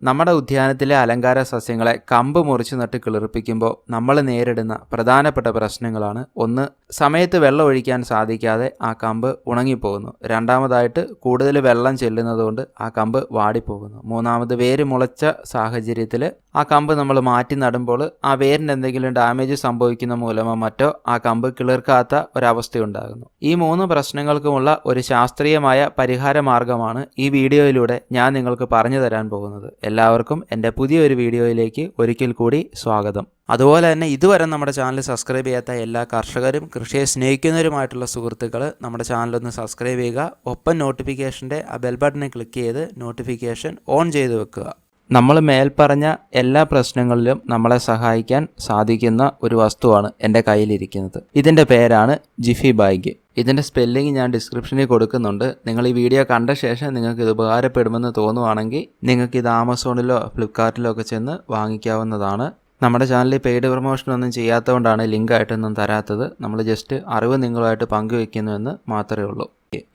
നമ്മുടെ ഉദ്യാനത്തിലെ അലങ്കാര സസ്യങ്ങളെ കമ്പ് മുറിച്ചു നട്ട് കിളിർപ്പിക്കുമ്പോൾ നമ്മൾ നേരിടുന്ന പ്രധാനപ്പെട്ട പ്രശ്നങ്ങളാണ്: ഒന്ന്, സമയത്ത് വെള്ളം ഒഴിക്കാൻ സാധിക്കാതെ ആ കമ്പ് ഉണങ്ങിപ്പോകുന്നു. രണ്ടാമതായിട്ട്, കൂടുതൽ വെള്ളം ചെല്ലുന്നതുകൊണ്ട് ആ കമ്പ് വാടിപ്പോകുന്നു. മൂന്നാമത്, വേര് മുളച്ച സാഹചര്യത്തിൽ ആ കമ്പ് നമ്മൾ മാറ്റി നടുമ്പോൾ ആ വേരിന് എന്തെങ്കിലും ഡാമേജ് സംഭവിക്കുന്ന മൂലമോ മറ്റോ ആ കമ്പ് കിളിർക്കാത്ത ഒരവസ്ഥയുണ്ടാകുന്നു. ഈ 3 പ്രശ്നങ്ങൾക്കുമുള്ള ഒരു ശാസ്ത്രീയമായ പരിഹാര മാർഗമാണ് ഈ വീഡിയോയിലൂടെ ഞാൻ നിങ്ങൾക്ക് പറഞ്ഞു തരാൻ പോകുന്നത്. എല്ലാവർക്കും എൻ്റെ പുതിയൊരു വീഡിയോയിലേക്ക് ഒരിക്കൽ കൂടി സ്വാഗതം. അതുപോലെ തന്നെ ഇതുവരെ നമ്മുടെ ചാനൽ സബ്സ്ക്രൈബ് ചെയ്യാത്ത എല്ലാ കർഷകരും കൃഷിയെ സ്നേഹിക്കുന്നവരുമായിട്ടുള്ള സുഹൃത്തുക്കൾ നമ്മുടെ ചാനലൊന്ന് സബ്സ്ക്രൈബ് ചെയ്യുക. ഒപ്പം നോട്ടിഫിക്കേഷൻ്റെ ആ ബെൽ ബട്ടണിൽ ക്ലിക്ക് ചെയ്ത് നോട്ടിഫിക്കേഷൻ ഓൺ ചെയ്ത് വെക്കുക. നമ്മൾ മേൽപ്പറഞ്ഞ എല്ലാ പ്രശ്നങ്ങളിലും നമ്മളെ സഹായിക്കാൻ സാധിക്കുന്ന ഒരു വസ്തുവാണ് എൻ്റെ കയ്യിലിരിക്കുന്നത്. ഇതിൻ്റെ പേരാണ് ജിഫി ബാഗ്. ഇതിൻ്റെ സ്പെല്ലിംഗ് ഞാൻ ഡിസ്ക്രിപ്ഷനിൽ കൊടുക്കുന്നുണ്ട്. നിങ്ങൾ ഈ വീഡിയോ കണ്ട ശേഷം നിങ്ങൾക്ക് ഇത് ഉപകാരപ്പെടുമെന്ന് തോന്നുവാണെങ്കിൽ നിങ്ങൾക്കിത് ആമസോണിലോ ഫ്ലിപ്കാർട്ടിലോ ഒക്കെ ചെന്ന് വാങ്ങിക്കാവുന്നതാണ്. നമ്മുടെ ചാനലിൽ പെയ്ഡ് പ്രൊമോഷനൊന്നും ചെയ്യാത്തതുകൊണ്ടാണ് ലിങ്കായിട്ടൊന്നും തരാത്തത്. നമ്മൾ ജസ്റ്റ് അറിവ് നിങ്ങളുമായിട്ട് പങ്കുവെക്കുന്നുവെന്ന് മാത്രമേ ഉള്ളൂ.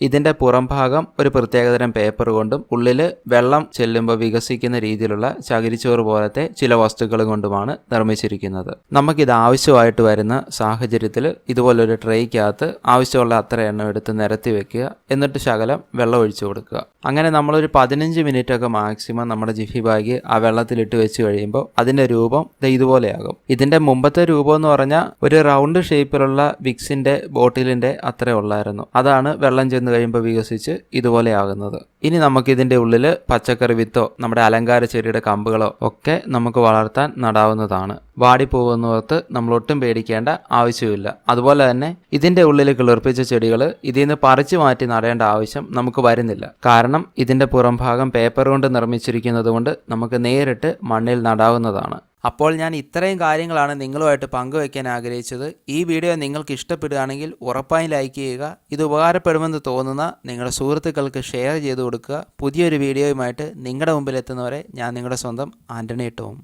ഇതിൻ്റെ പുറം ഭാഗം ഒരു പ്രത്യേകതരം പേപ്പർ കൊണ്ടും ഉള്ളിൽ വെള്ളം ചെല്ലുമ്പോൾ വികസിക്കുന്ന രീതിയിലുള്ള ചകിരിച്ചോറ് പോലത്തെ ചില വസ്തുക്കൾ കൊണ്ടുമാണ് നിർമ്മിച്ചിരിക്കുന്നത്. നമുക്കിത് ആവശ്യമായിട്ട് വരുന്ന സാഹചര്യത്തിൽ ഇതുപോലൊരു ട്രേക്കകത്ത് ആവശ്യമുള്ള അത്ര എണ്ണം എടുത്ത് നിരത്തി വെക്കുക. എന്നിട്ട് ശകലം വെള്ളം ഒഴിച്ചു കൊടുക്കുക. അങ്ങനെ നമ്മളൊരു 15 മിനിറ്റൊക്കെ മാക്സിമം നമ്മുടെ ജിഫി ബാഗ് ആ വെള്ളത്തിലിട്ട് വെച്ച് കഴിയുമ്പോൾ അതിൻ്റെ രൂപം ഇതുപോലെയാകും. ഇതിൻ്റെ മുമ്പത്തെ രൂപം എന്ന് പറഞ്ഞാൽ ഒരു റൗണ്ട് ഷേപ്പിലുള്ള വിക്സിൻ്റെ ബോട്ടിലിൻ്റെ അത്ര ഉള്ളായിരുന്നു. അതാണ് വെള്ളം ചെന്ന് കഴിയുമ്പോൾ വികസിച്ച് ഇതുപോലെയാകുന്നത്. ഇനി നമുക്കിതിൻ്റെ ഉള്ളിൽ പച്ചക്കറി വിത്തോ നമ്മുടെ അലങ്കാര ചെടിയുടെ കമ്പുകളോ ഒക്കെ നമുക്ക് വളർത്താൻ നടാവുന്നതാണ്. വാടിപ്പോകുന്നവർക്ക് നമ്മൾ ഒട്ടും പേടിക്കേണ്ട ആവശ്യമില്ല. അതുപോലെ തന്നെ ഇതിൻ്റെ ഉള്ളിൽ കിളിർപ്പിച്ച ചെടികൾ ഇതിൽ നിന്ന് പറിച്ചു മാറ്റി നടേണ്ട ആവശ്യം നമുക്ക് വരുന്നില്ല. കാരണം ഇതിൻ്റെ പുറം ഭാഗം പേപ്പർ കൊണ്ട് നിർമ്മിച്ചിരിക്കുന്നത് കൊണ്ട് നമുക്ക് നേരിട്ട് മണ്ണിൽ നടാവുന്നതാണ്. അപ്പോൾ ഞാൻ ഇത്രയും കാര്യങ്ങളാണ് നിങ്ങളുമായിട്ട് പങ്കുവയ്ക്കാൻ ആഗ്രഹിച്ചത്. ഈ വീഡിയോ നിങ്ങൾക്ക് ഇഷ്ടപ്പെടുകയാണെങ്കിൽ ഉറപ്പായും ലൈക്ക് ചെയ്യുക. ഇത് ഉപകാരപ്പെടുമെന്ന് തോന്നുന്ന നിങ്ങളുടെ സുഹൃത്തുക്കൾക്ക് ഷെയർ ചെയ്ത് കൊടുക്കുക. പുതിയൊരു വീഡിയോയുമായിട്ട് നിങ്ങളുടെ മുമ്പിൽ എത്തുന്നവരെ ഞാൻ നിങ്ങളുടെ സ്വന്തം ആൻ്റണി ടോം.